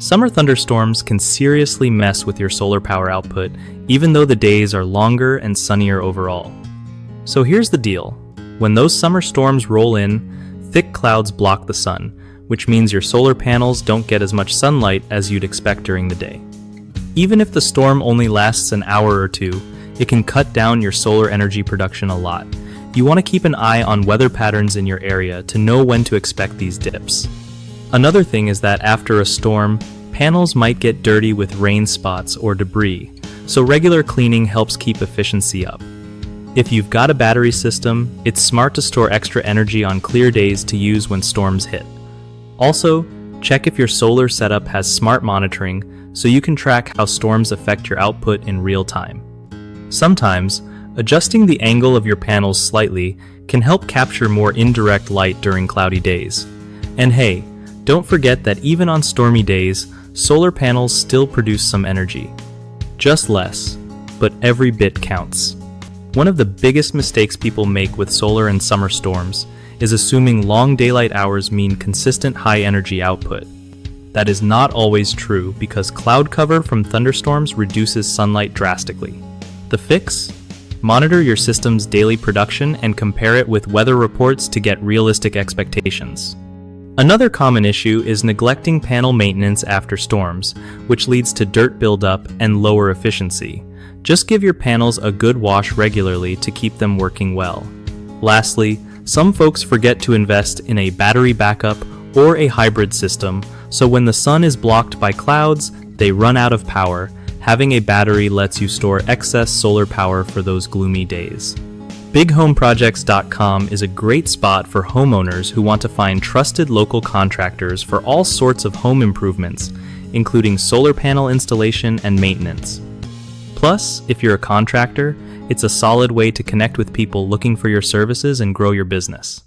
Summer thunderstorms can seriously mess with your solar power output, even though the days are longer and sunnier overall. So here's the deal. When those summer storms roll in, thick clouds block the sun, which means your solar panels don't get as much sunlight as you'd expect during the day. Even if the storm only lasts an hour or two, it can cut down your solar energy production a lot. You want to keep an eye on weather patterns in your area to know when to expect these dips. Another thing is that after a storm, panels might get dirty with rain spots or debris, so regular cleaning helps keep efficiency up. If you've got a battery system, it's smart to store extra energy on clear days to use when storms hit. Also, check if your solar setup has smart monitoring so you can track how storms affect your output in real time. Sometimes, adjusting the angle of your panels slightly can help capture more indirect light during cloudy days. And hey, don't forget that even on stormy days, solar panels still produce some energy. Just less, but every bit counts. One of the biggest mistakes people make with solar and summer storms is assuming long daylight hours mean consistent high energy output. That is not always true because cloud cover from thunderstorms reduces sunlight drastically. The fix? Monitor your system's daily production and compare it with weather reports to get realistic expectations. Another common issue is neglecting panel maintenance after storms, which leads to dirt buildup and lower efficiency. Just give your panels a good wash regularly to keep them working well. Lastly, some folks forget to invest in a battery backup or a hybrid system, so when the sun is blocked by clouds, they run out of power. Having a battery lets you store excess solar power for those gloomy days. BigHomeProjects.com is a great spot for homeowners who want to find trusted local contractors for all sorts of home improvements, including solar panel installation and maintenance. Plus, if you're a contractor, it's a solid way to connect with people looking for your services and grow your business.